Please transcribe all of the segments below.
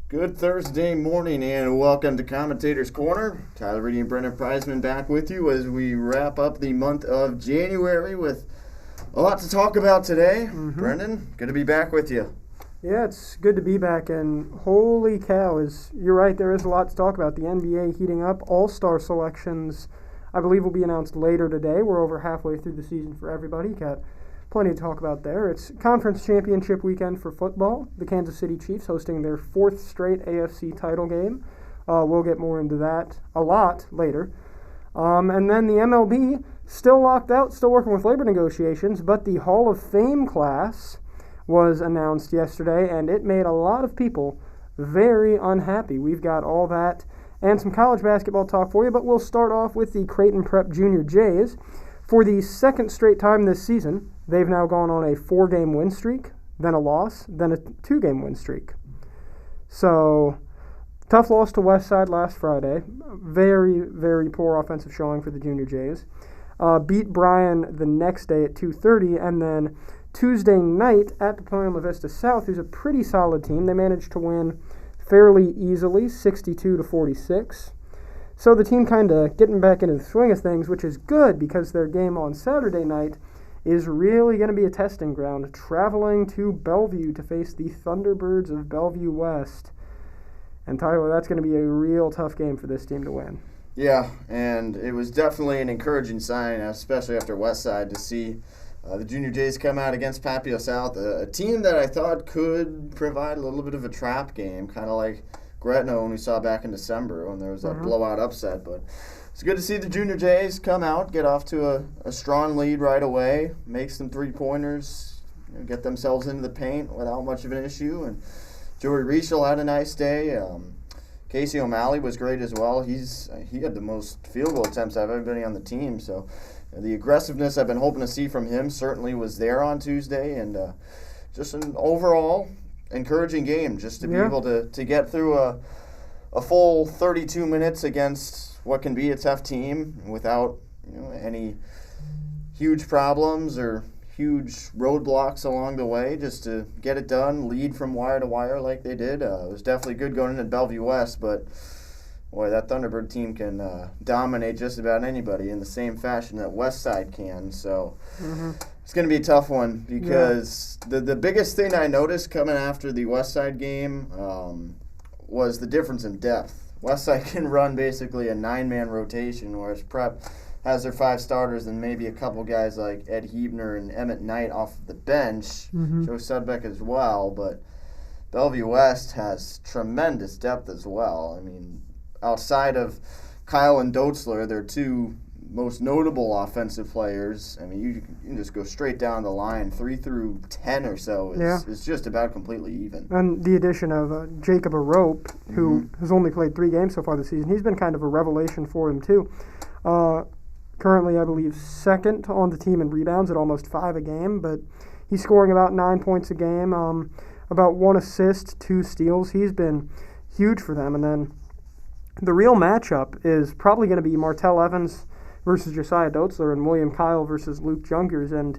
Good Thursday morning and welcome to Commentators Corner. Tyler Brady and Brendan Preisman back with you as we wrap up the month of January with a lot to talk about today. Brendan, good to be back with you. Yeah, it's good to be back, and holy cow, you're right, there is a lot to talk about. The NBA heating up. All-Star selections, I believe, will be announced later today. We're over halfway through the season for everybody. Got plenty to talk about there. It's conference championship weekend for football. The Kansas City Chiefs hosting their fourth straight AFC title game. We'll get more into that a lot later. And then the MLB, still locked out, still working with labor negotiations, but the Hall of Fame class was announced yesterday, and it made a lot of people very unhappy. We've got all that and some college basketball talk for you, but we'll start off with the Creighton Prep Junior Jays. For the second straight time this season, they've now gone on a 4-game win streak, then a loss, then a 2-game win streak. So, tough loss to Westside last Friday. Very, very poor offensive showing for the Junior Jays. Beat Bryan the next day at 2:30, and then Tuesday night at Papillion La Vista South, who's a pretty solid team. They managed to win fairly easily, 62-46. So the team kind of getting back into the swing of things, which is good because their game on Saturday night is really going to be a testing ground, traveling to Bellevue to face the Thunderbirds of Bellevue West. And Tyler, that's going to be a real tough game for this team to win. Yeah, and it was definitely an encouraging sign, especially after Westside, to see the Junior Jays come out against Papio South, a team that I thought could provide a little bit of a trap game, kind of like Gretna when we saw back in December when there was that blowout upset. But it's good to see the Junior Jays come out, get off to a strong lead right away, make some three-pointers, get themselves into the paint without much of an issue. And Joey Riechel had a nice day. Casey O'Malley was great as well. He had the most field goal attempts out of everybody on the team. So the aggressiveness I've been hoping to see from him certainly was there on Tuesday. And just an overall encouraging game just to be able to get through a full 32 minutes against what can be a tough team without any huge problems or huge roadblocks along the way, just to get it done, lead from wire to wire like they did. It was definitely good going into Bellevue West, but boy, that Thunderbird team can dominate just about anybody in the same fashion that Westside can. So it's going to be a tough one because the biggest thing I noticed coming after the Westside game was the difference in depth. Westside can run basically a 9-man rotation, whereas Prep has their 5 starters and maybe a couple guys like Ed Hebner and Emmett Knight off the bench, Joe Sudbeck as well, but Bellevue West has tremendous depth as well. I mean, outside of Kyle and Doetzler, their 2 most notable offensive players, I mean, you can just go straight down the line. 3 through 10 or so is just about completely even. And the addition of Jacob Arope, who has only played 3 games so far this season, he's been kind of a revelation for him too. Currently, I believe, second on the team in rebounds at almost 5 a game, but he's scoring about 9 points a game, about 1 assist, 2 steals. He's been huge for them. And then the real matchup is probably going to be Martell Evans versus Josiah Doetzler and William Kyle versus Luke Junkers. And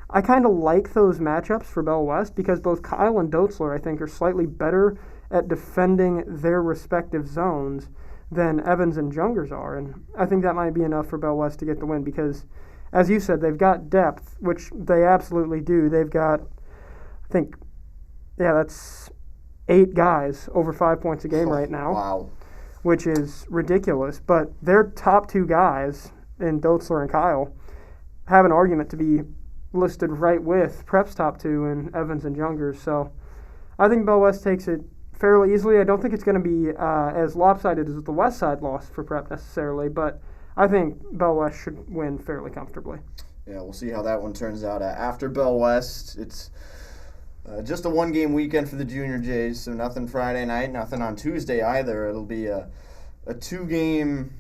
I kind of like those matchups for Bell West because both Kyle and Doetzler, I think, are slightly better at defending their respective zones than Evans and Jungers are. And I think that might be enough for Bell West to get the win because, as you said, they've got depth, which they absolutely do. They've got, I think, that's 8 guys over 5 points a game right now. Wow. Which is ridiculous. But their top 2 guys, in Doetzler and Kyle, have an argument to be listed right with Prep's top 2 in Evans and Jungers. So I think Bell West takes it fairly easily. I don't think it's going to be as lopsided as the West Side loss for Prep necessarily, but I think Bell West should win fairly comfortably. Yeah, we'll see how that one turns out. After Bell West, it's just a 1-game weekend for the Junior Jays, so nothing Friday night, nothing on Tuesday either. It'll be a 2-game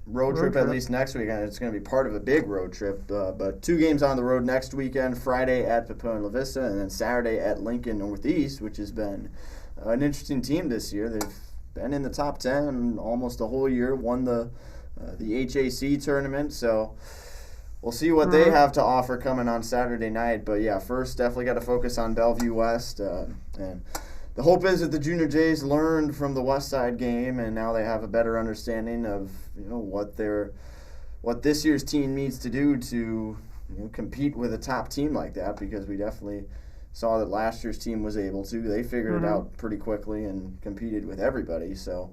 road trip at least next weekend. It's going to be part of a big road trip, but 2 games on the road next weekend, Friday at Papillion La Vista, and then Saturday at Lincoln Northeast, which has been an interesting team this year. They've been in the top 10 almost the whole year, won the HAC tournament, so we'll see what they have to offer coming on Saturday night. But yeah, first definitely got to focus on Bellevue West and the hope is that the Junior Jays learned from the West Side game, and now they have a better understanding of what this year's team needs to do to compete with a top team like that, because we definitely saw that last year's team was able to. They figured it out pretty quickly and competed with everybody. So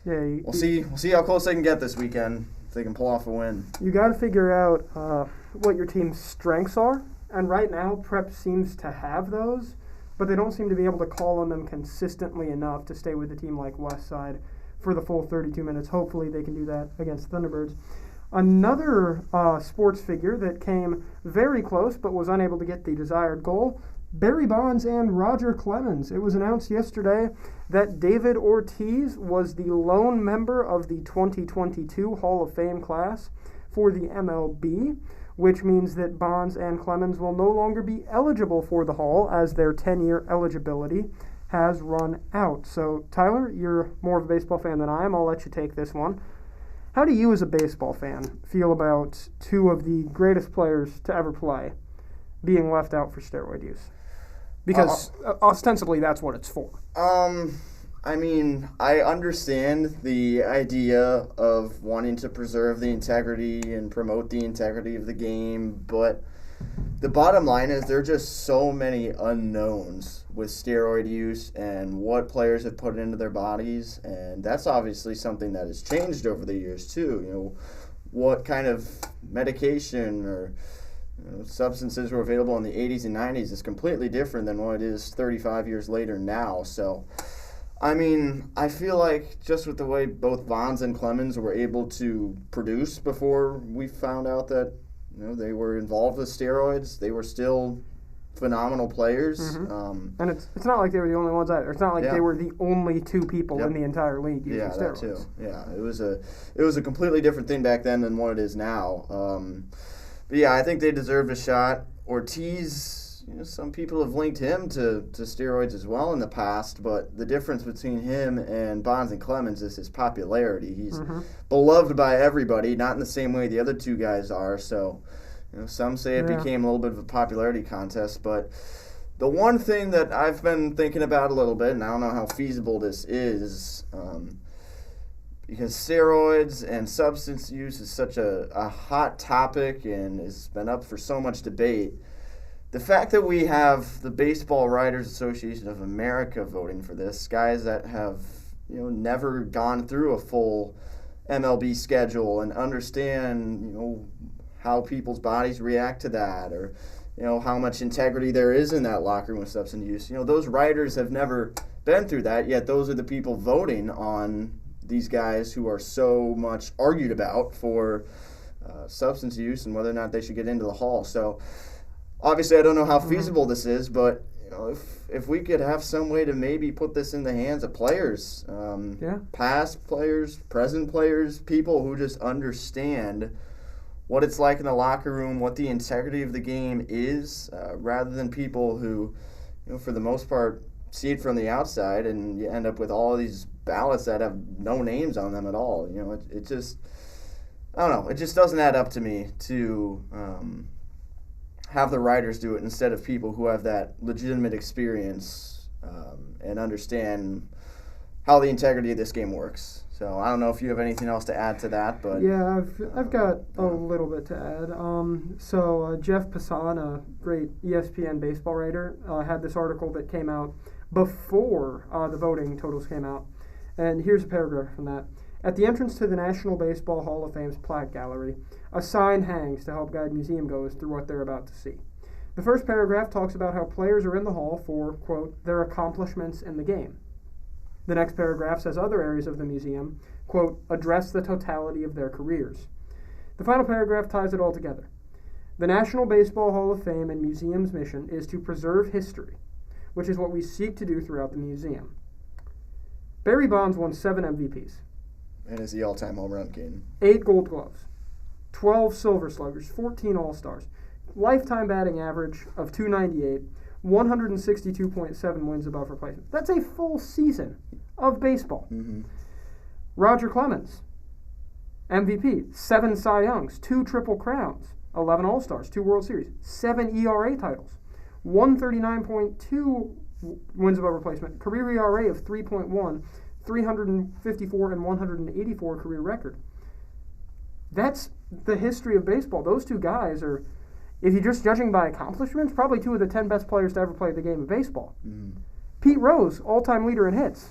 we'll see how close they can get this weekend, if they can pull off a win. You got to figure out what your team's strengths are, and right now Prep seems to have those, but they don't seem to be able to call on them consistently enough to stay with a team like Westside for the full 32 minutes. Hopefully they can do that against Thunderbirds. Another sports figure that came very close but was unable to get the desired goal, Barry Bonds and Roger Clemens. It was announced yesterday that David Ortiz was the lone member of the 2022 Hall of Fame class for the MLB, which means that Bonds and Clemens will no longer be eligible for the Hall as their 10-year eligibility has run out. So, Tyler, you're more of a baseball fan than I am. I'll let you take this one. How do you as a baseball fan feel about two of the greatest players to ever play being left out for steroid use? Because ostensibly that's what it's for. I mean, I understand the idea of wanting to preserve the integrity and promote the integrity of the game, but the bottom line is there are just so many unknowns with steroid use and what players have put into their bodies, and that's obviously something that has changed over the years too. What kind of medication or substances were available in the 80s and 90s is completely different than what it is 35 years later now. So, I mean, I feel like just with the way both Bonds and Clemens were able to produce before we found out that they were involved with steroids, they were still phenomenal players. Mm-hmm. And it's not like they were the only ones either. It's not like they were the only two people in the entire league using steroids. That too. Yeah, it was a completely different thing back then than what it is now. But yeah, I think they deserved a shot. Ortiz, some people have linked him to steroids as well in the past, but the difference between him and Bonds and Clemens is his popularity. He's beloved by everybody, not in the same way the other two guys are. So, some say it became a little bit of a popularity contest, but the one thing that I've been thinking about a little bit, and I don't know how feasible this is, because steroids and substance use is such a hot topic and has been up for so much debate. The fact that we have the Baseball Writers Association of America voting for this, guys that have never gone through a full MLB schedule and understand how people's bodies react to that, or how much integrity there is in that locker room with substance use. Those writers have never been through that, yet those are the people voting on these guys who are so much argued about for substance use and whether or not they should get into the Hall. So obviously I don't know how feasible this is, but if we could have some way to maybe put this in the hands of players, past players, present players, people who just understand what it's like in the locker room, what the integrity of the game is, rather than people who, for the most part, see it from the outside, and you end up with all of these ballots that have no names on them at all. It just, I don't know, it just doesn't add up to me to have the writers do it instead of people who have that legitimate experience and understand how the integrity of this game works. So I don't know if you have anything else to add to that, but yeah, I've got a little bit to add. So Jeff Passan, a great ESPN baseball writer, had this article that came out before the voting totals came out, and here's a paragraph from that. At the entrance to the National Baseball Hall of Fame's plaque gallery, a sign hangs to help guide museum goers through what they're about to see. The first paragraph talks about how players are in the hall for, quote, their accomplishments in the game. The next paragraph says other areas of the museum, quote, address the totality of their careers. The final paragraph ties it all together. The National Baseball Hall of Fame and Museum's mission is to preserve history, which is what we seek to do throughout the museum. Barry Bonds won 7 MVPs. And is the all-time home run king. 8 Gold Gloves, 12 Silver Sluggers, 14 All-Stars, lifetime batting average of .298, 162.7 wins above replacement. That's a full season of baseball. Roger Clemens, MVP, 7 Cy Youngs, 2 Triple Crowns, 11 All-Stars, 2 World Series, 7 ERA titles, 139.2 wins above replacement. Career ERA of 3.1, 354 and 184 career record. That's the history of baseball. Those two guys are, if you're just judging by accomplishments, probably two of the 10 best players to ever play the game of baseball. Mm-hmm. Pete Rose, all-time leader in hits,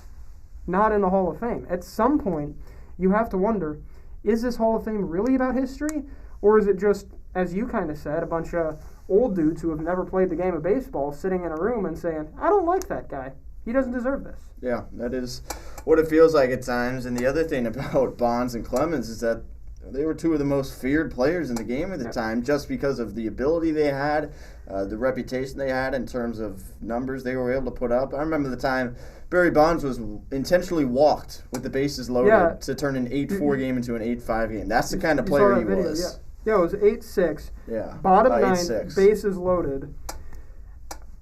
not in the Hall of Fame. At some point, you have to wonder, is this Hall of Fame really about history? Or is it just, as you kind of said, a bunch of old dudes who have never played the game of baseball sitting in a room and saying, I don't like that guy. He doesn't deserve this. Yeah, that is what it feels like at times. And the other thing about Bonds and Clemens is that they were two of the most feared players in the game at the time just because of the ability they had, the reputation they had in terms of numbers they were able to put up. I remember the time Barry Bonds was intentionally walked with the bases loaded to turn an 8-4 game into an 8-5 game. That's the kind of player he was. Yeah, it was 8-6. Yeah. Bottom 9, 8-6. Bases loaded,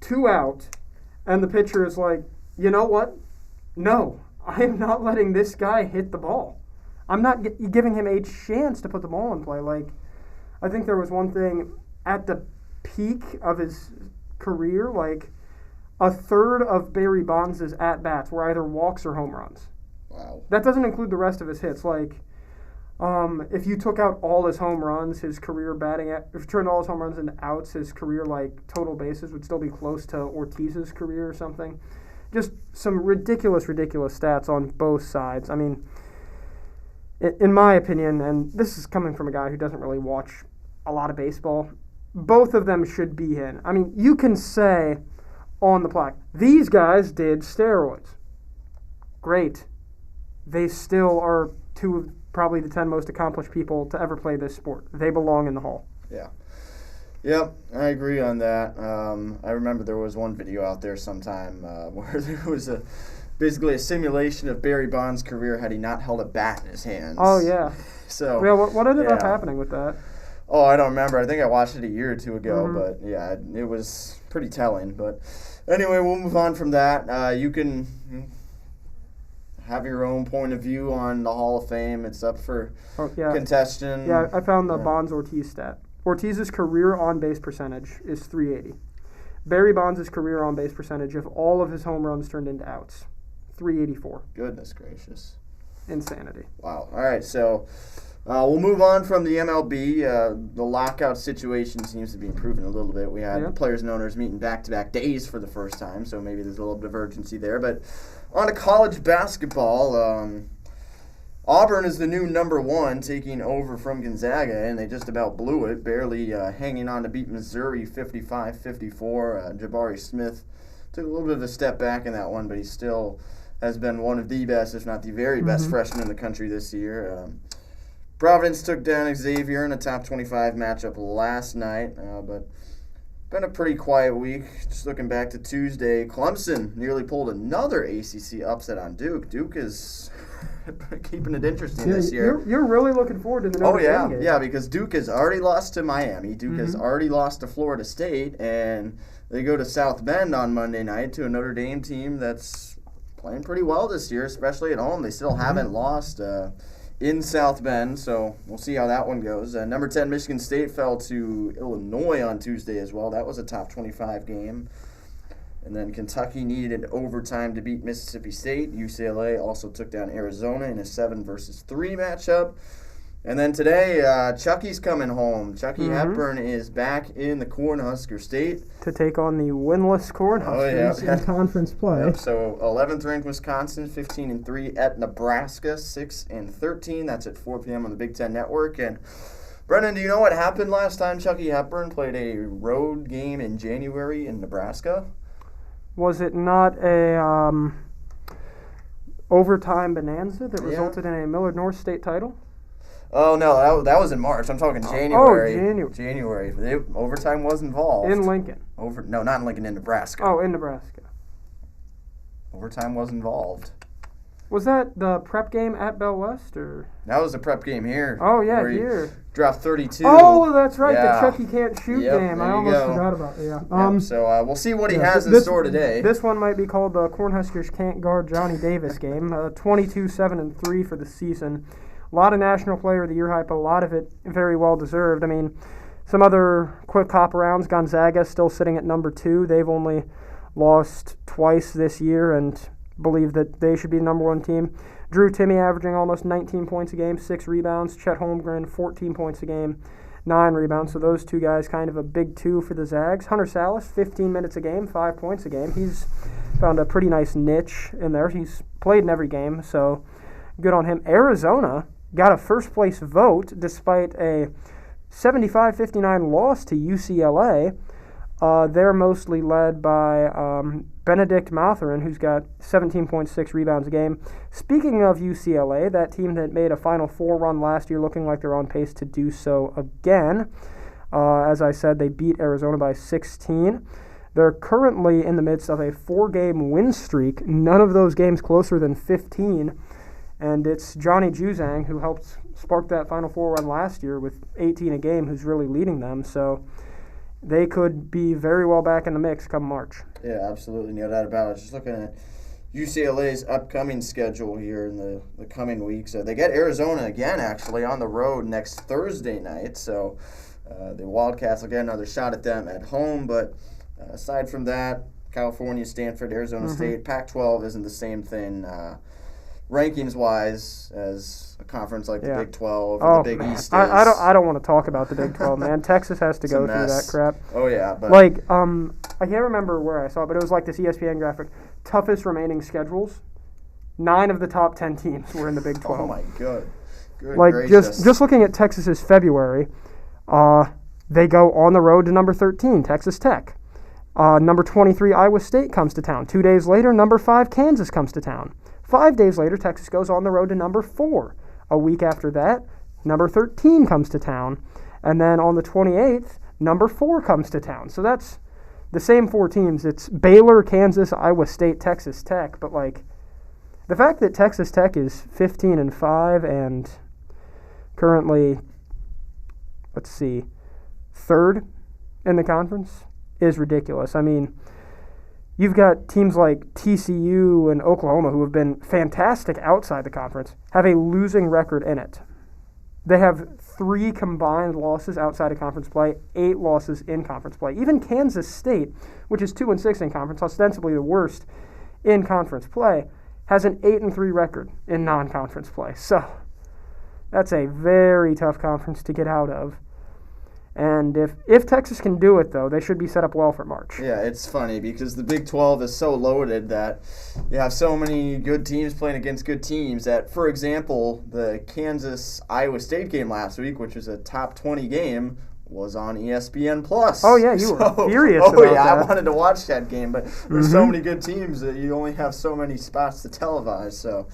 2 out, and the pitcher is like, you know what? No, I am not letting this guy hit the ball. I'm not giving him a chance to put the ball in play. Like, I think there was one thing at the peak of his career, like a third of Barry Bonds' at-bats were either walks or home runs. Wow. That doesn't include the rest of his hits. Like, if you took out all his home runs, his career if you turned all his home runs into outs, his career, like, total bases would still be close to Ortiz's career or something. Just some ridiculous stats on both sides. I mean, in my opinion, and this is coming from a guy who doesn't really watch a lot of baseball, both of them should be in. I mean, you can say on the plaque, these guys did steroids. Great. They still are two of probably the 10 most accomplished people to ever play this sport. They belong in the Hall. Yeah. Yep, I agree on that. I remember there was one video out there sometime where there was basically a simulation of Barry Bonds' career had he not held a bat in his hands. Oh, yeah. So yeah, what ended up happening with that? Oh, I don't remember. I think I watched it a year or two ago, but yeah, it was pretty telling. But anyway, we'll move on from that. You can have your own point of view on the Hall of Fame. It's up for contestation. Yeah, I found the Bonds-Ortiz stat. Ortiz's career on-base percentage is .380. Barry Bonds' career on-base percentage of all of his home runs turned into outs, .384. Goodness gracious. Insanity. Wow. All right, so we'll move on from the MLB. The lockout situation seems to be improving a little bit. We had players and owners meeting back-to-back days for the first time, so maybe there's a little bit of urgency there. But on to college basketball, Auburn is the new number 1, taking over from Gonzaga, and they just about blew it, barely hanging on to beat Missouri 55-54. Jabari Smith took a little bit of a step back in that one, but he still has been one of the best, if not the very best freshman in the country this year. Providence took down Xavier in a top 25 matchup last night, but been a pretty quiet week. Just looking back to Tuesday, Clemson nearly pulled another ACC upset on Duke. Duke is keeping it interesting this year. You're really looking forward to the Notre Dame game. Yeah, because Duke has already lost to Miami. Duke has already lost to Florida State, and they go to South Bend on Monday night to a Notre Dame team that's playing pretty well this year, especially at home. They still haven't lost in South Bend, so we'll see how that one goes. Number 10, Michigan State fell to Illinois on Tuesday as well. That was a top 25 game. And then Kentucky needed overtime to beat Mississippi State. UCLA also took down Arizona in a 7-3 matchup. And then today, Chucky's coming home. Chucky Hepburn is back in the Cornhusker State to take on the winless Cornhuskers in conference play. Yep. So 11th ranked Wisconsin, 15-3 at Nebraska, 6-13. That's at 4 p.m. on the Big Ten Network. And Brendan, do you know what happened last time Chucky Hepburn played a road game in January in Nebraska? Was it not a overtime bonanza that resulted in a Millard North State title? Oh, no, that was in March. I'm talking January. Oh, January. Overtime was involved. In Lincoln. No, not in Lincoln, in Nebraska. Oh, in Nebraska. Overtime was involved. Was that the prep game at Bell West, or? That was the prep game here. Oh, yeah, here. Dropped 32. Oh, that's right, the Chucky Can't Shoot game. I almost forgot about it, So we'll see what he has in store today. This one might be called the Cornhuskers Can't Guard Johnny Davis game. 22-7-3 for the season. A lot of National Player of the Year hype, a lot of it very well deserved. I mean, some other quick hop arounds. Gonzaga still sitting at number 2. They've only lost twice this year and believe that they should be the number one team. Drew Timme averaging almost 19 points a game, 6 rebounds. Chet Holmgren, 14 points a game, 9 rebounds. So those two guys kind of a big two for the Zags. Hunter Salas, 15 minutes a game, 5 points a game. He's found a pretty nice niche in there. He's played in every game, so good on him. Arizona got a first-place vote despite a 75-59 loss to UCLA. They're mostly led by Benedict Mathurin, who's got 17.6 rebounds a game. Speaking of UCLA, that team that made a Final Four run last year looking like they're on pace to do so again. As I said, they beat Arizona by 16. They're currently in the midst of a 4-game win streak, none of those games closer than 15. And it's Johnny Juzang, who helped spark that Final Four run last year with 18 a game, who's really leading them. So they could be very well back in the mix come March. Yeah, absolutely, no doubt about it. Just looking at UCLA's upcoming schedule here in the coming weeks. They get Arizona again, actually, on the road next Thursday night. So the Wildcats will get another shot at them at home. But aside from that, California, Stanford, Arizona State, Pac-12 isn't the same thing rankings-wise as a conference like the Big 12 or the Big East is. I don't want to talk about the Big 12, man. Texas has to go through that crap. Oh, yeah. But I can't remember where I saw it, but it was like this ESPN graphic. Toughest remaining schedules. 9 of the top 10 teams were in the Big 12. Oh, my God. Good gracious. Just looking at Texas's February, they go on the road to number 13, Texas Tech. Number 23, Iowa State comes to town. 2 days later, number 5, Kansas comes to town. 5 days later, Texas goes on the road to number 4. A week after that, number 13 comes to town. And then on the 28th, number 4 comes to town. So that's the same 4 teams. It's Baylor, Kansas, Iowa State, Texas Tech. But, the fact that Texas Tech is 15-5 and currently, third in the conference is ridiculous. I mean, you've got teams like TCU and Oklahoma who have been fantastic outside the conference, have a losing record in it. They have 3 combined losses outside of conference play, 8 losses in conference play. Even Kansas State, which is 2-6 in conference, ostensibly the worst in conference play, has an 8-3 record in non-conference play. So that's a very tough conference to get out of. And if Texas can do it, though, they should be set up well for March. Yeah, it's funny because the Big 12 is so loaded that you have so many good teams playing against good teams that, for example, the Kansas-Iowa State game last week, which was a top 20 game, was on ESPN+. Oh, yeah, you were furious about that. I wanted to watch that game, but there's so many good teams that you only have so many spots to televise. So,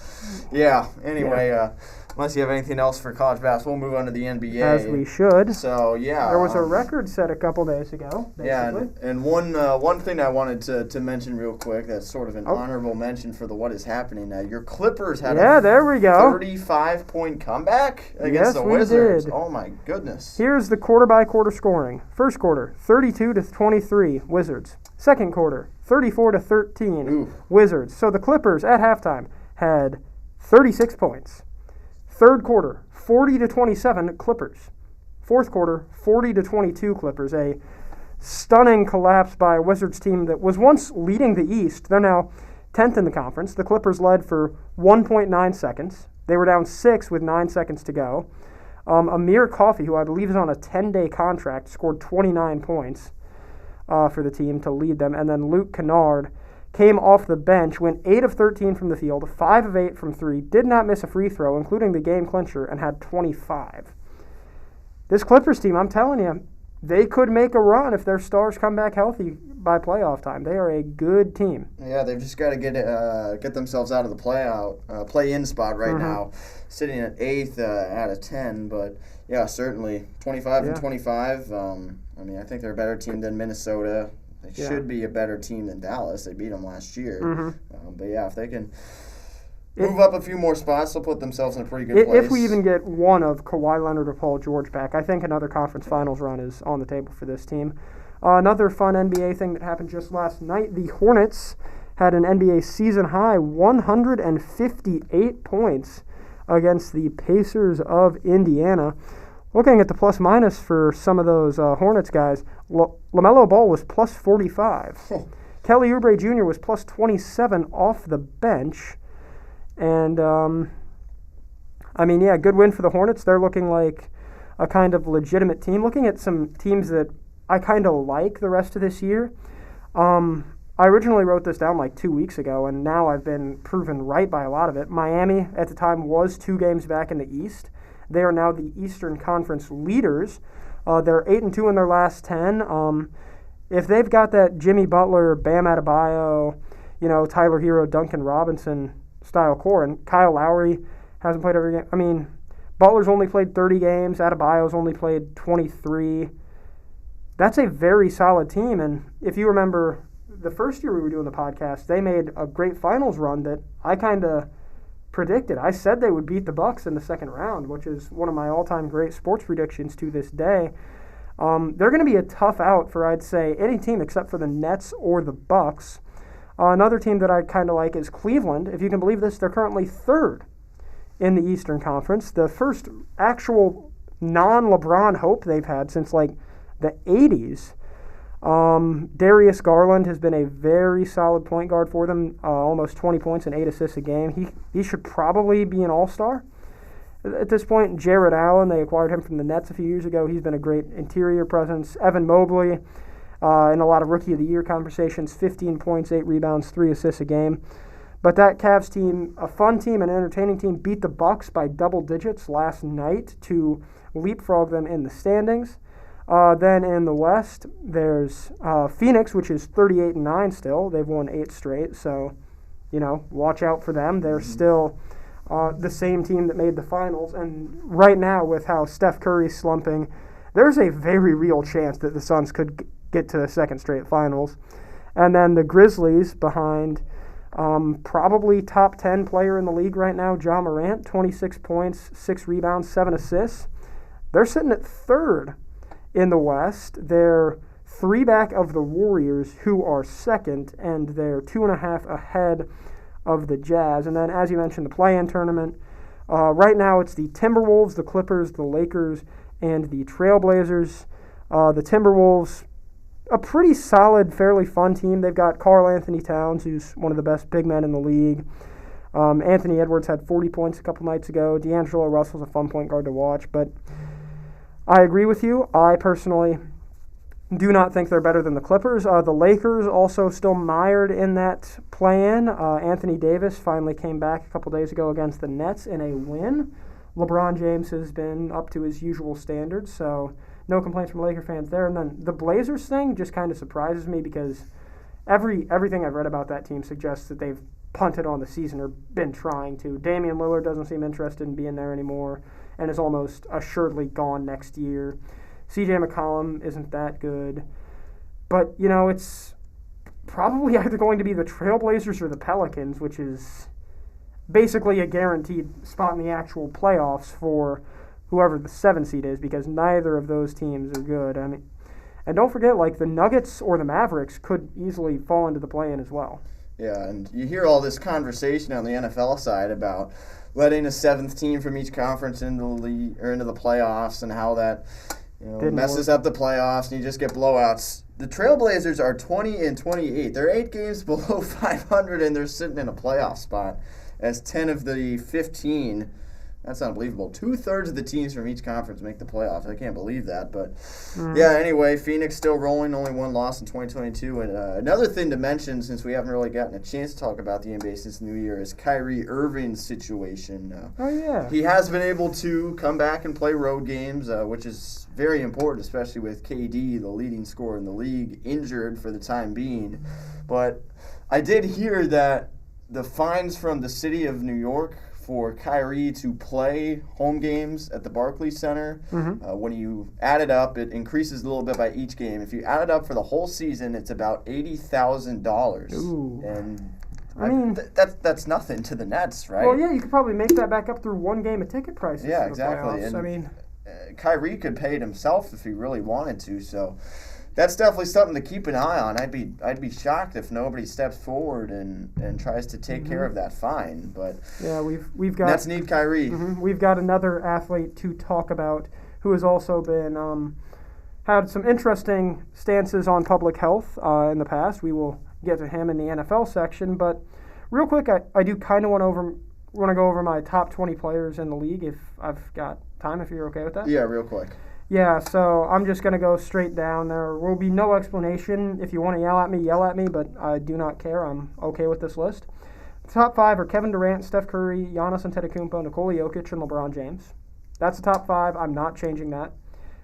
yeah, anyway, unless you have anything else for college basketball, we'll move on to the NBA. As we should. So, yeah. There was a record set a couple days ago, basically. Yeah, and one thing I wanted to mention real quick that's sort of an honorable mention for what is happening now. Your Clippers had a there we go. 35-point comeback against the Wizards. Did. Oh, my goodness. Here's the quarter-by-quarter scoring. First quarter, 32-23, Wizards. Second quarter, 34-13, Ooh. Wizards. So the Clippers at halftime had 36 points. Third quarter, 40-27 Clippers. Fourth quarter, 40-22 Clippers. A stunning collapse by a Wizards team that was once leading the East. They're now 10th in the conference. The Clippers led for 1.9 seconds. They were down 6 with 9 seconds to go. Amir Coffey, who I believe is on a 10-day contract, scored 29 points for the team to lead them. And then Luke Kennard came off the bench, went 8 of 13 from the field, 5 of 8 from 3, did not miss a free throw, including the game clincher, and had 25. This Clippers team, I'm telling you, they could make a run if their stars come back healthy by playoff time. They are a good team. Yeah, they've just got to get themselves out of the play-in spot right now, sitting at 8th out of 10. But, yeah, certainly 25-25. I mean, I think they're a better team than Minnesota. They should be a better team than Dallas. They beat them last year. But, yeah, if they can move up a few more spots, they'll put themselves in a pretty good place. If we even get one of Kawhi Leonard or Paul George back, I think another conference finals run is on the table for this team. Another fun NBA thing that happened just last night, the Hornets had an NBA season-high 158 points against the Pacers of Indiana. Looking at the plus-minus for some of those Hornets guys, LaMelo Ball was plus 45. Kelly Oubre Jr. was plus 27 off the bench. And, good win for the Hornets. They're looking like a kind of legitimate team. Looking at some teams that I kind of like the rest of this year. I originally wrote this down like 2 weeks ago, and now I've been proven right by a lot of it. Miami, at the time, was 2 games back in the East. They are now the Eastern Conference leaders. They're 8-2 in their last 10. If they've got that Jimmy Butler, Bam Adebayo, Tyler Hero, Duncan Robinson style core, and Kyle Lowry hasn't played every game. I mean, Butler's only played 30 games. Adebayo's only played 23. That's a very solid team, and if you remember the first year we were doing the podcast, they made a great finals run that I kind of predicted. I said they would beat the Bucks in the second round, which is one of my all-time great sports predictions to this day. They're going to be a tough out for, I'd say, any team except for the Nets or the Bucks. Another team that I kind of like is Cleveland. If you can believe this, they're currently 3rd in the Eastern Conference. The first actual non-LeBron hope they've had since, like, the 80s. Darius Garland has been a very solid point guard for them, almost 20 points and 8 assists a game. He should probably be an all-star at this point. Jared Allen, they acquired him from the Nets a few years ago. He's been a great interior presence. Evan Mobley, in a lot of Rookie of the Year conversations, 15 points, 8 rebounds, 3 assists a game. But that Cavs team, a fun team, an entertaining team, beat the Bucks by double digits last night to leapfrog them in the standings. Then in the West, there's Phoenix, which is 38-9 still. They've won 8 straight, so, watch out for them. They're still the same team that made the finals. And right now, with how Steph Curry's slumping, there's a very real chance that the Suns could get to the second straight finals. And then the Grizzlies behind probably top 10 player in the league right now, Ja Morant, 26 points, 6 rebounds, 7 assists. They're sitting at 3rd. In the West, they're 3 back of the Warriors, who are 2nd, and they're 2.5 ahead of the Jazz. And then, as you mentioned, the play-in tournament. Right now, it's the Timberwolves, the Clippers, the Lakers, and the Trailblazers. The Timberwolves, a pretty solid, fairly fun team. They've got Karl Anthony Towns, who's one of the best big men in the league. Anthony Edwards had 40 points a couple nights ago. D'Angelo Russell's a fun point guard to watch, but I agree with you. I personally do not think they're better than the Clippers. The Lakers also still mired in that play-in. Anthony Davis finally came back a couple days ago against the Nets in a win. LeBron James has been up to his usual standards, so no complaints from Laker fans there. And then the Blazers thing just kind of surprises me because everything I've read about that team suggests that they've punted on the season or been trying to. Damian Lillard doesn't seem interested in being there anymore and is almost assuredly gone next year. CJ McCollum isn't that good. But, it's probably either going to be the Trailblazers or the Pelicans, which is basically a guaranteed spot in the actual playoffs for whoever the 7 seed is, because neither of those teams are good. I mean, and don't forget, the Nuggets or the Mavericks could easily fall into the play-in as well. Yeah, and you hear all this conversation on the NFL side about letting a 7th team from each conference into the league or into the playoffs, and how that messes up the playoffs, and you just get blowouts. The Trailblazers are 20-28. They're 8 games below 500, and they're sitting in a playoff spot as 10 of the 15. That's unbelievable. 2/3 of the teams from each conference make the playoffs. I can't believe that. But, yeah, anyway, Phoenix still rolling, only 1 loss in 2022. And another thing to mention, since we haven't really gotten a chance to talk about the NBA since the new year, is Kyrie Irving's situation. Oh, yeah. He has been able to come back and play road games, which is very important, especially with KD, the leading scorer in the league, injured for the time being. But I did hear that the fines from the city of New York for Kyrie to play home games at the Barclays Center, when you add it up, it increases a little bit by each game. If you add it up for the whole season, it's about $80,000. Ooh. And I mean, that's nothing to the Nets, right? Well, yeah, you could probably make that back up through 1 game of ticket prices. Yeah, for the exactly. playoffs. And I mean, Kyrie could pay it himself if he really wanted to. So that's definitely something to keep an eye on. I'd be shocked if nobody steps forward and tries to take care of that fine. But yeah, we've got Nets need Kyrie. We've got another athlete to talk about who has also been had some interesting stances on public health in the past. We will get to him in the NFL section. But real quick, I do kind of want to go over my top 20 players in the league if I've got time, if you're okay with that. Yeah, real quick. Yeah, so I'm just going to go straight down. There will be no explanation. If you want to yell at me, but I do not care. I'm okay with this list. The top 5 are Kevin Durant, Steph Curry, Giannis Antetokounmpo, Nikola Jokic, and LeBron James. That's the top 5. I'm not changing that.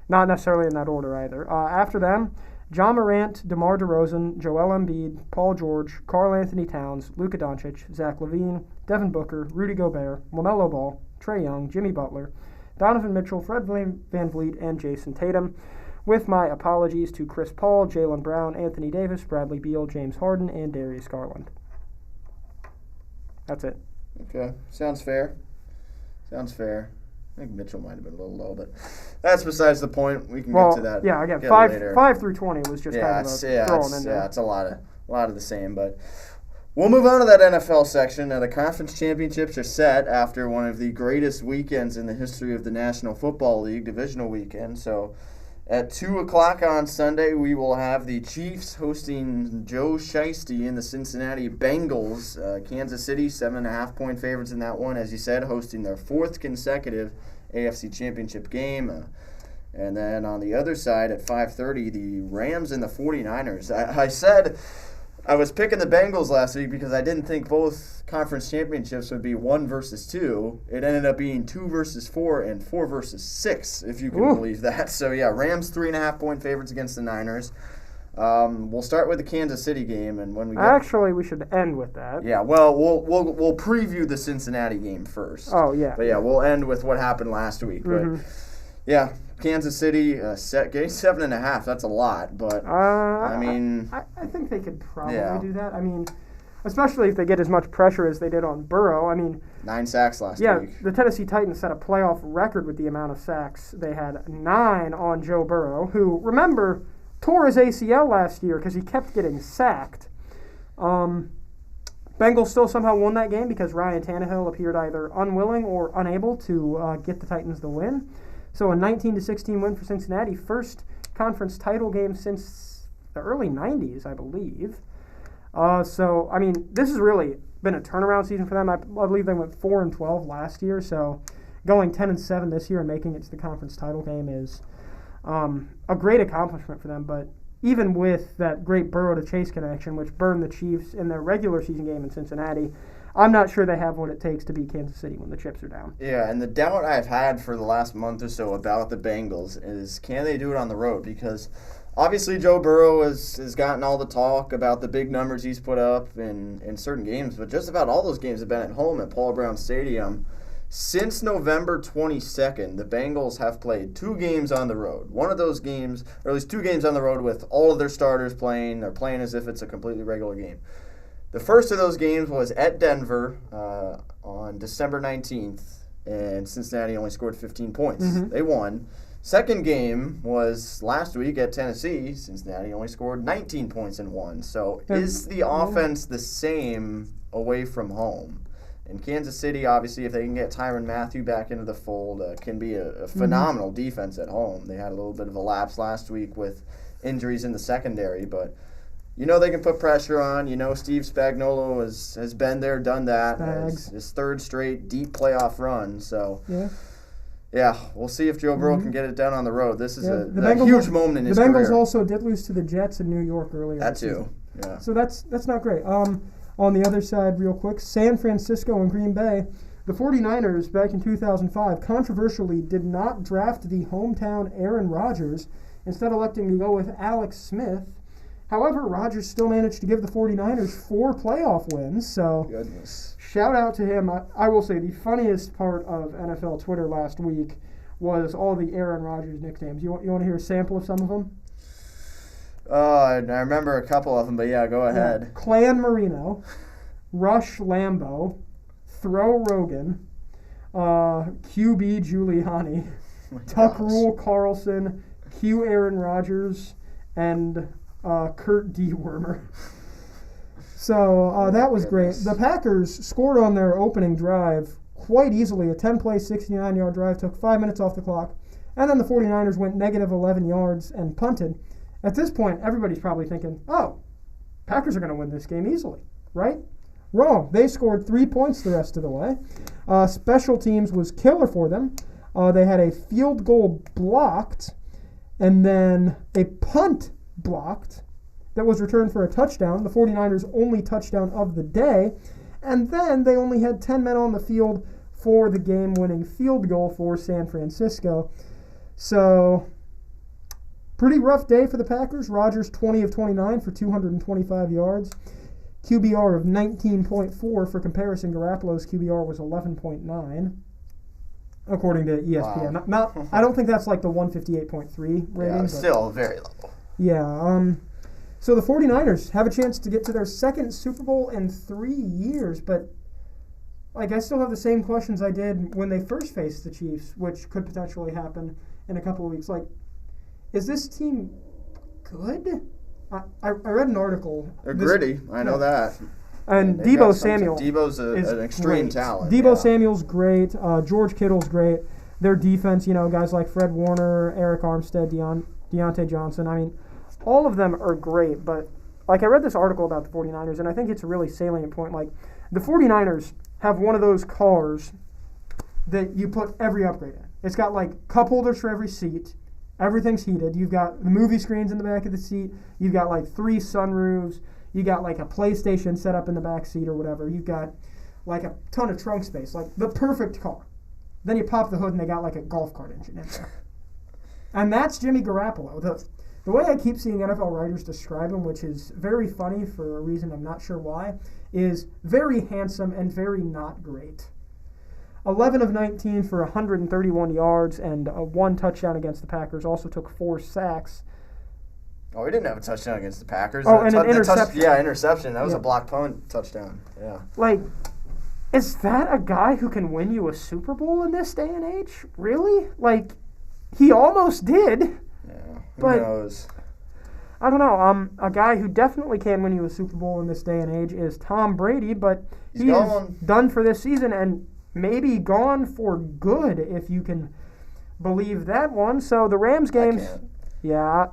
Not necessarily in that order either. After them, John Morant, DeMar DeRozan, Joel Embiid, Paul George, Karl Anthony Towns, Luka Doncic, Zach LaVine, Devin Booker, Rudy Gobert, LaMelo Ball, Trae Young, Jimmy Butler, Donovan Mitchell, Fred VanVleet, and Jason Tatum. With my apologies to Chris Paul, Jaylen Brown, Anthony Davis, Bradley Beal, James Harden, and Darius Garland. That's it. Okay. Sounds fair. I think Mitchell might have been a little low, but that's besides the point. We can get to that. Yeah, again, 5 through 20 was just kind of throwing in there. Yeah, it's a lot of the same, but we'll move on to that NFL section. Now, the conference championships are set after one of the greatest weekends in the history of the National Football League, divisional weekend. So at 2 o'clock on Sunday, we will have the Chiefs hosting Joe Shiesty and the Cincinnati Bengals. Kansas City, 7.5-point favorites in that one, as you said, hosting their 4th consecutive AFC Championship game. And then on the other side at 5:30, the Rams and the 49ers. I said I was picking the Bengals last week because I didn't think both conference championships would be 1 versus 2. It ended up being 2 versus 4 and 4 versus 6, if you can believe that. So, yeah, Rams 3.5-point favorites against the Niners. We'll start with the Kansas City game, and when we get actually, we should end with that. Yeah, well, we'll preview the Cincinnati game first. Oh, yeah. But, yeah, we'll end with what happened last week. Mm-hmm. But, yeah, Kansas City getting 7.5. That's a lot, but I mean, I think they could probably do that. I mean, especially if they get as much pressure as they did on Burrow. I mean, 9 sacks last week. Yeah, the Tennessee Titans set a playoff record with the amount of sacks. They had 9 on Joe Burrow, who, remember, tore his ACL last year because he kept getting sacked. Bengals still somehow won that game because Ryan Tannehill appeared either unwilling or unable to get the Titans the win. So a 19-16 win for Cincinnati, first conference title game since the early 90s, I believe. So, I mean, this has really been a turnaround season for them. I believe they went 4-12 last year, so going 10-7 this year and making it to the conference title game is a great accomplishment for them. But even with that great Burrow to Chase connection, which burned the Chiefs in their regular season game in Cincinnati, I'm not sure they have what it takes to beat Kansas City when the chips are down. Yeah, and the doubt I've had for the last month or so about the Bengals is, can they do it on the road? Because obviously Joe Burrow has gotten all the talk about the big numbers he's put up in certain games, but just about all those games have been at home at Paul Brown Stadium. Since November 22nd, the Bengals have played 2 games on the road. One of those games, or at least 2 games on the road with all of their starters playing. They're playing as if it's a completely regular game. The first of those games was at Denver on December 19th, and Cincinnati only scored 15 points. Mm-hmm. They won. Second game was last week at Tennessee. Cincinnati only scored 19 points and won. So is the offense the same away from home? And Kansas City, obviously, if they can get Tyrann Mathieu back into the fold, can be a phenomenal defense at home. They had a little bit of a lapse last week with injuries in the secondary, but you know they can put pressure on. You know Steve Spagnuolo has been there, done that. His 3rd straight deep playoff run. So, yeah, we'll see if Joe Burrow can get it done on the road. This is a huge moment in his career. The Bengals also did lose to the Jets in New York earlier. That too, yeah. So that's not great. On the other side, real quick, San Francisco and Green Bay. The 49ers, back in 2005, controversially did not draft the hometown Aaron Rodgers, instead electing to go with Alex Smith. However, Rodgers still managed to give the 49ers 4 playoff wins, so goodness. Shout out to him. I will say the funniest part of NFL Twitter last week was all the Aaron Rodgers nicknames. You want to hear a sample of some of them? I remember a couple of them, but yeah, go ahead. Yeah. Clan Marino, Rush Lambeau, Throw Rogan, QB Giuliani, Tuck Rule Carlson, Q Aaron Rodgers, and Kurt D. Wormer. So that was great. The Packers scored on their opening drive quite easily. A 10-play, 69-yard drive took 5 minutes off the clock. And then the 49ers went negative 11 yards and punted. At this point, everybody's probably thinking, oh, Packers are going to win this game easily, right? Wrong. They scored 3 points the rest of the way. Special teams was killer for them. They had a field goal blocked and then a punt blocked that was returned for a touchdown, the 49ers' only touchdown of the day. And then they only had 10 men on the field for the game-winning field goal for San Francisco. So, pretty rough day for the Packers. Rodgers 20 of 29 for 225 yards. QBR of 19.4. For comparison, Garoppolo's QBR was 11.9, according to ESPN. Wow. Not, I don't think that's like the 158.3 rating. Yeah, still very low. Yeah. So the 49ers have a chance to get to their second Super Bowl in 3 years, but like I still have the same questions I did when they first faced the Chiefs, which could potentially happen in a couple of weeks. Like, is this team good? I read an article. They're gritty. I know that. And Deebo Samuel Deebo's an extreme great. talent. Deebo Samuel's great. George Kittle's great. Their defense, guys like Fred Warner, Eric Armstead, Deontay Johnson. I mean, all of them are great. But, like, I read this article about the 49ers, and I think it's a really salient point. Like, the 49ers have one of those cars that you put every upgrade in. It's got, like, cup holders for every seat. Everything's heated. You've got the movie screens in the back of the seat. You've got, like, 3 sunroofs. You got, like, a PlayStation set up in the back seat or whatever. You've got, like, a ton of trunk space. Like, the perfect car. Then you pop the hood and they got, like, a golf cart engine in there. And that's Jimmy Garoppolo. The way I keep seeing NFL writers describe him, which is very funny for a reason I'm not sure why, is very handsome and very not great. 11 of 19 for 131 yards and 1 touchdown against the Packers. Also took 4 sacks. Oh, he didn't have a touchdown against the Packers. Oh, and an interception. Interception. That was a blocked punt touchdown. Yeah. Like, is that a guy who can win you a Super Bowl in this day and age? Really? Like, he almost did. Yeah. Who knows? I don't know. A guy who definitely can win you a Super Bowl in this day and age is Tom Brady, but he is done for this season and maybe gone for good, if you can believe that one. So the Rams games, yeah.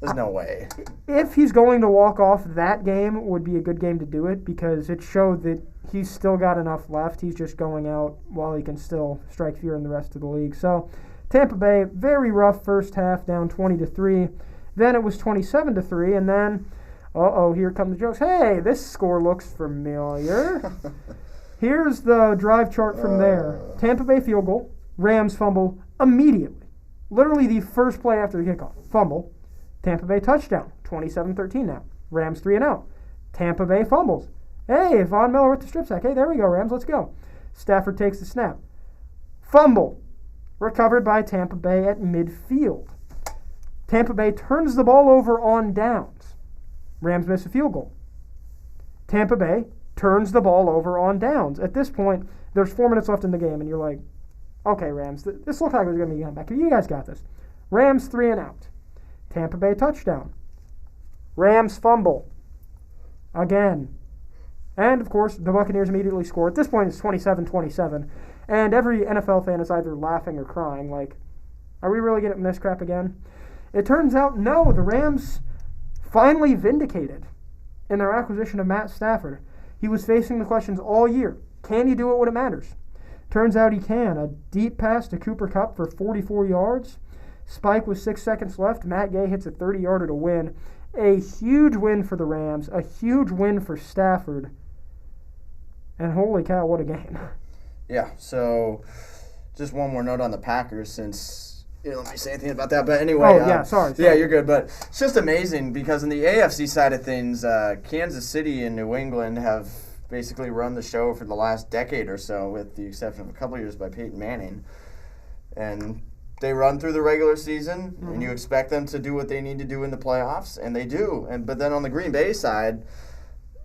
There's no way. If he's going to walk off, that game would be a good game to do it because it showed that he's still got enough left. He's just going out while he can still strike fear in the rest of the league. So Tampa Bay, very rough first half, down 20-3. Then it was 27-3, and then, here come the jokes. Hey, this score looks familiar. Here's the drive chart from there. Tampa Bay field goal, Rams fumble immediately. Literally the first play after the kickoff. Fumble. Tampa Bay touchdown, 27-13 now. Rams 3-0. Tampa Bay fumbles. Hey, Von Miller with the strip sack. Hey, there we go, Rams, let's go. Stafford takes the snap. Fumble. Recovered by Tampa Bay at midfield. Tampa Bay turns the ball over on downs. Rams miss a field goal. Tampa Bay turns the ball over on downs. At this point, there's 4 minutes left in the game, and you're like, okay, Rams, this looks like it was going to be a comeback. You guys got this. Rams 3-and-out. Tampa Bay touchdown. Rams fumble. Again. And, of course, the Buccaneers immediately score. At this point, it's 27-27. And every NFL fan is either laughing or crying. Like, are we really getting this crap again? It turns out, no, the Rams finally vindicated in their acquisition of Matt Stafford. He was facing the questions all year. Can he do it when it matters? Turns out he can. A deep pass to Cooper Kupp for 44 yards. Spike with 6 seconds left. Matt Gay hits a 30-yarder to win. A huge win for the Rams. A huge win for Stafford. And holy cow, what a game. Yeah, so just one more note on the Packers since you didn't let me say anything about that. But anyway. Sorry. Yeah, you're good. But it's just amazing because in the AFC side of things, Kansas City and New England have basically run the show for the last decade or so, with the exception of a couple years by Peyton Manning. And they run through the regular season, and you expect them to do what they need to do in the playoffs, and they do. But then on the Green Bay side,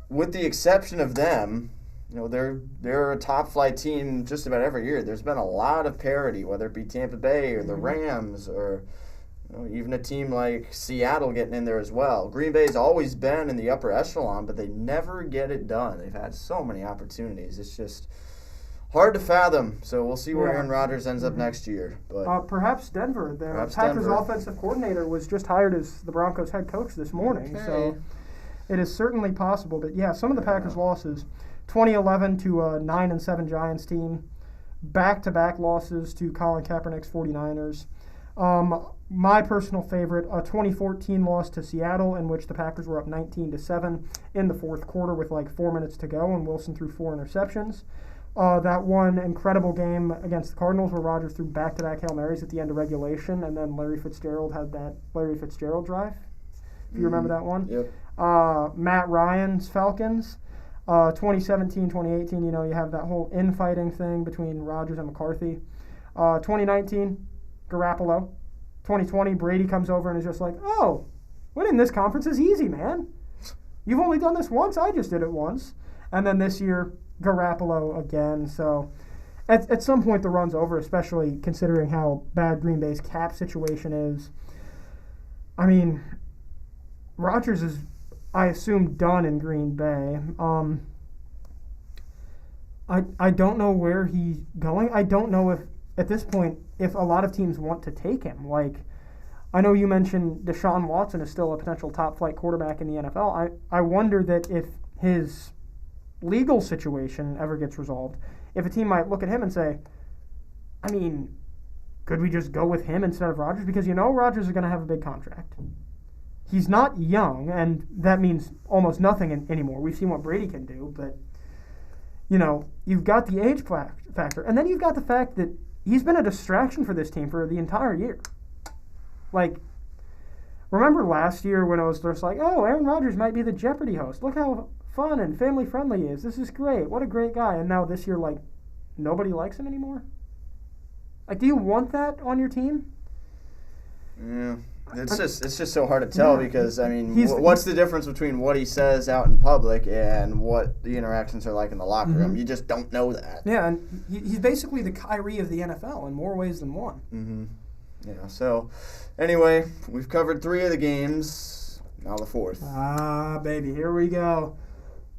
with the exception of them, they're a top-flight team just about every year. There's been a lot of parity, whether it be Tampa Bay or the Rams or even a team like Seattle getting in there as well. Green Bay's always been in the upper echelon, but they never get it done. They've had so many opportunities. It's just hard to fathom. So we'll see where Aaron Rodgers ends up next year. But perhaps Denver. The Packers offensive coordinator was just hired as the Broncos head coach this morning. Okay. So It is certainly possible. But, yeah, some of the Packers' losses, 2011 to a 9-7 Giants team, back-to-back losses to Colin Kaepernick's 49ers. My personal favorite, a 2014 loss to Seattle in which the Packers were up 19-7 in the fourth quarter with like 4 minutes to go, and Wilson threw 4 interceptions. That one incredible game against the Cardinals where Rodgers threw back-to-back Hail Marys at the end of regulation, and then Larry Fitzgerald had that Larry Fitzgerald drive. If you remember that one. Yep. Matt Ryan's Falcons. 2017-2018, you have that whole infighting thing between Rodgers and McCarthy. 2019, Garoppolo. 2020, Brady comes over and is just like, oh, winning this conference is easy, man. You've only done this once. I just did it once. And then this year, Garoppolo again. So at some point the run's over, especially considering how bad Green Bay's cap situation is. I mean, Rodgers is, I assume, done in Green Bay. I don't know where he's going. I don't know if, at this point, if a lot of teams want to take him. Like, I know you mentioned Deshaun Watson is still a potential top-flight quarterback in the NFL. I wonder that if his legal situation ever gets resolved, if a team might look at him and say, I mean, could we just go with him instead of Rodgers? Because Rodgers is going to have a big contract. He's not young, and that means almost nothing anymore. We've seen what Brady can do, but, you've got the age factor. And then you've got the fact that he's been a distraction for this team for the entire year. Like, remember last year when it was just like, oh, Aaron Rodgers might be the Jeopardy host. Look how fun and family-friendly he is. This is great. What a great guy. And now this year, like, nobody likes him anymore? Like, do you want that on your team? Yeah. It's just so hard to tell because, I mean, what's the difference between what he says out in public and what the interactions are like in the locker room? You just don't know that. Yeah, and he's basically the Kyrie of the NFL in more ways than one. Mm-hmm. Yeah, so anyway, we've covered 3 of the games, now the 4th. Ah, baby, here we go.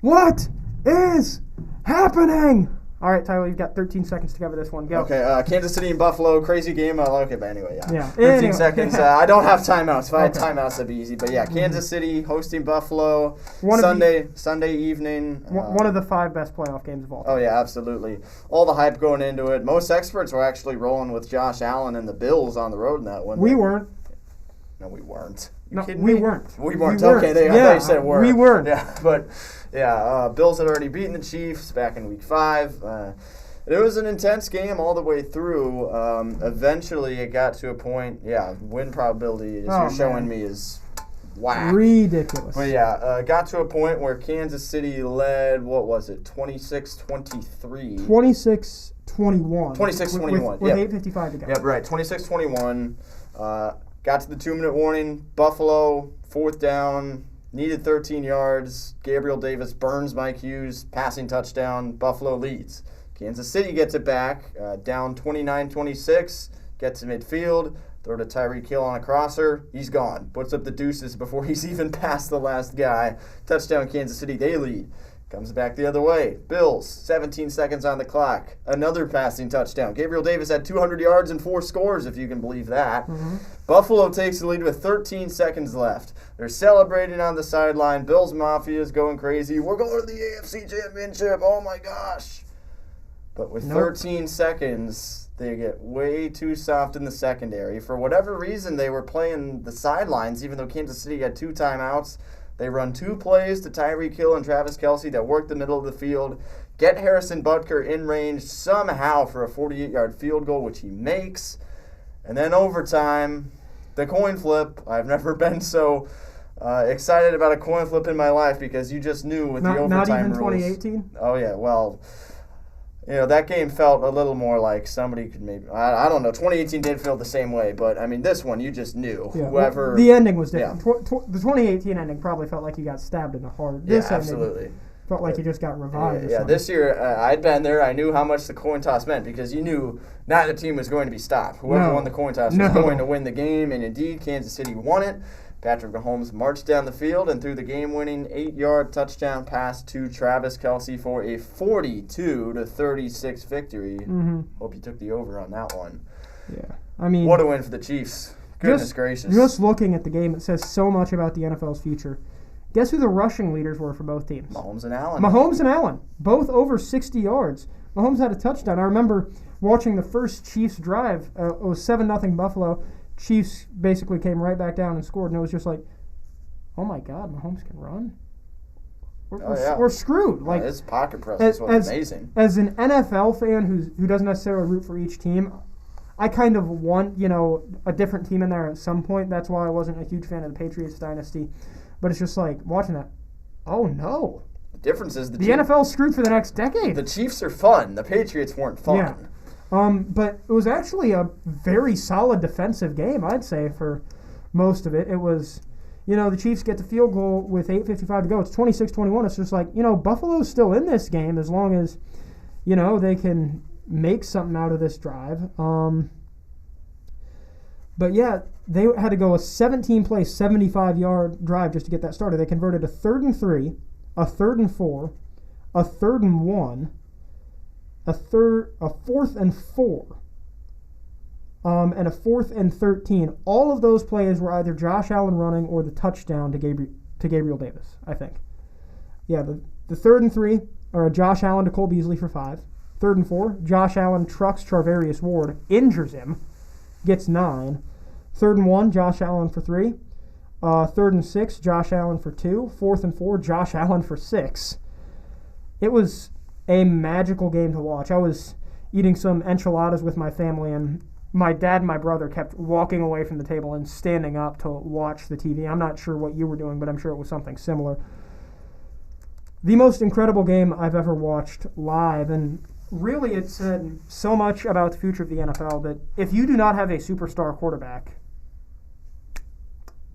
What is happening? All right, Tyler, you've got 13 seconds to cover this one. Go. Okay, Kansas City and Buffalo, crazy game. Okay, but anyway, yeah. 13 seconds. Yeah. I don't have timeouts. If I had timeouts, that'd be easy. But yeah, Kansas City hosting Buffalo Sunday evening. One of the 5 best playoff games of all time. Oh, yeah, absolutely. All the hype going into it. Most experts were actually rolling with Josh Allen and the Bills on the road in that one. We weren't. No, we weren't. No, we weren't. We weren't. Okay, they said were. We weren't. Yeah, but Bills had already beaten the Chiefs back in Week 5. It was an intense game all the way through. Eventually, it got to a point. Yeah, win probability, as you're showing me, is whack. Ridiculous. But yeah, got to a point where Kansas City led. What was it? 26-23. 26-21. 26-21. With 8:55 to go. Yep, right. 26-21. Got to the 2-minute warning. Buffalo, 4th down, needed 13 yards. Gabriel Davis burns Mike Hughes, passing touchdown. Buffalo leads. Kansas City gets it back, down 29-26, gets to midfield, throw to Tyreek Hill on a crosser. He's gone. Puts up the deuces before he's even past the last guy. Touchdown Kansas City, they lead. Comes back the other way. Bills, 17 seconds on the clock. Another passing touchdown. Gabriel Davis had 200 yards and 4 scores, if you can believe that. Mm-hmm. Buffalo takes the lead with 13 seconds left. They're celebrating on the sideline. Bills Mafia is going crazy. We're going to the AFC Championship. Oh, my gosh. But with 13 seconds, they get way too soft in the secondary. For whatever reason, they were playing the sidelines, even though Kansas City had 2 timeouts. They run 2 plays to Tyreek Hill and Travis Kelce that work the middle of the field, get Harrison Butker in range somehow for a 48-yard field goal, which he makes. And then overtime, the coin flip. I've never been so excited about a coin flip in my life because you just knew with the overtime rules. Not even 2018? Oh, yeah. Well, that game felt a little more like somebody could maybe, I don't know, 2018 did feel the same way, but, I mean, this one, you just knew. Yeah. Whoever. The ending was different. Yeah. The 2018 ending probably felt like you got stabbed in the heart. Yeah, absolutely. Felt like you just got revived. Yeah, this year, I'd been there. I knew how much the coin toss meant because you knew neither team was going to be stopped. Whoever won the coin toss was going to win the game, and indeed, Kansas City won it. Patrick Mahomes marched down the field and threw the game-winning 8-yard touchdown pass to Travis Kelce for a 42-36 victory. Mm-hmm. Hope you took the over on that one. Yeah, I mean, what a win for the Chiefs. Goodness gracious. Just looking at the game, it says so much about the NFL's future. Guess who the rushing leaders were for both teams? Mahomes and Allen. Both over 60 yards. Mahomes had a touchdown. I remember watching the first Chiefs drive. It was 7-0 Buffalo. Chiefs basically came right back down and scored, and it was just like, oh my God, Mahomes can run? We're screwed. Like his pocket presence was amazing. As an NFL fan who doesn't necessarily root for each team, I kind of want, a different team in there at some point. That's why I wasn't a huge fan of the Patriots dynasty. But it's just like, watching that, oh no. The difference is the NFL's screwed for the next decade. The Chiefs are fun. The Patriots weren't fun. Yeah. But it was actually a very solid defensive game, I'd say, for most of it. It was, the Chiefs get the field goal with 8:55 to go. It's 26-21. It's just like, Buffalo's still in this game as long as, they can make something out of this drive. But yeah, they had to go a 17-play, 75-yard drive just to get that started. They converted a 3rd and 3, a 3rd and 4, a 3rd and 1, a 4th and 4, and a 4th and 13. All of those plays were either Josh Allen running or the touchdown to Gabriel Davis, I think. Yeah, the 3rd and 3 are Josh Allen to Cole Beasley for 5. 3rd and 4, Josh Allen trucks Charvarius Ward, injures him, gets 9. 3rd and 1, Josh Allen for 3. 3rd and 6, Josh Allen for 2. 4th and 4, Josh Allen for 6. It was a magical game to watch. I was eating some enchiladas with my family, and my dad and my brother kept walking away from the table and standing up to watch the TV. I'm not sure what you were doing, but I'm sure it was something similar. The most incredible game I've ever watched live, and really it said so much about the future of the NFL that if you do not have a superstar quarterback,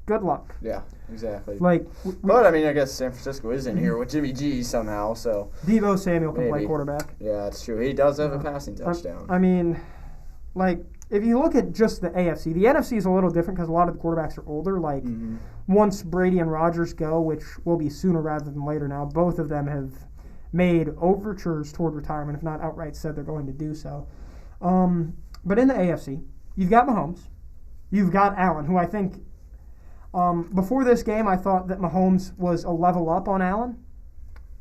good luck. Yeah, exactly. But I guess San Francisco is in here with Jimmy G somehow, so Deebo Samuel can play quarterback. Yeah, that's true. He does have a passing touchdown. If you look at just the AFC, the NFC is a little different because a lot of the quarterbacks are older. Once Brady and Rodgers go, which will be sooner rather than later now, both of them have made overtures toward retirement, if not outright said they're going to do so. But in the AFC, you've got Mahomes. You've got Allen, who I think, before this game, I thought that Mahomes was a level up on Allen.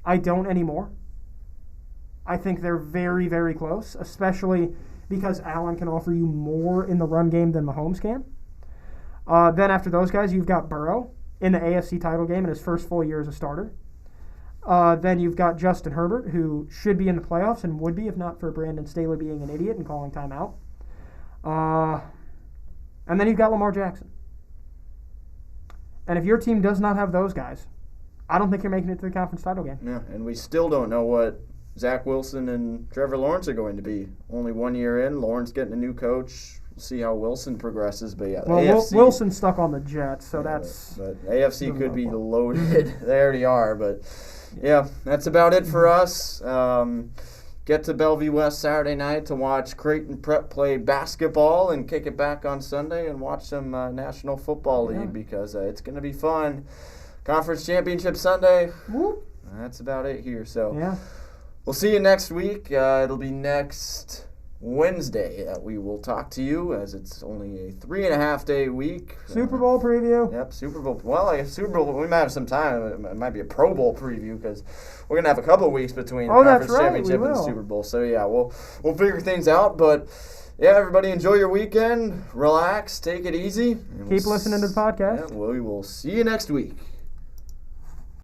I don't anymore. I think they're very, very close, especially because Allen can offer you more in the run game than Mahomes can. Then after those guys, you've got Burrow in the AFC title game in his first full year as a starter. Then you've got Justin Herbert, who should be in the playoffs and would be if not for Brandon Staley being an idiot and calling timeout. And then you've got Lamar Jackson. And if your team does not have those guys, I don't think you're making it to the conference title game. Yeah, and we still don't know what Zach Wilson and Trevor Lawrence are going to be. Only 1 year in. Lawrence getting a new coach. We'll see how Wilson progresses. But yeah, AFC, Wilson's stuck on the Jets, so that's... But AFC could be loaded. They already are, but... Yeah, that's about it for us. Get to Bellevue West Saturday night to watch Creighton Prep play basketball and kick it back on Sunday and watch some National Football League because it's going to be fun. Conference Championship Sunday. Whoop. That's about it here. So we'll see you next week. It'll be next Wednesday that we will talk to you, as it's only a 3.5-day week. Super Bowl preview. Yep, Super Bowl. Well, I guess Super Bowl, we might have some time. It might be a Pro Bowl preview because we're going to have a couple of weeks between the Conference Championship and the Super Bowl. So, yeah, we'll figure things out. But, yeah, everybody enjoy your weekend. Relax. Take it easy. Keep listening to the podcast. Yeah, we will see you next week.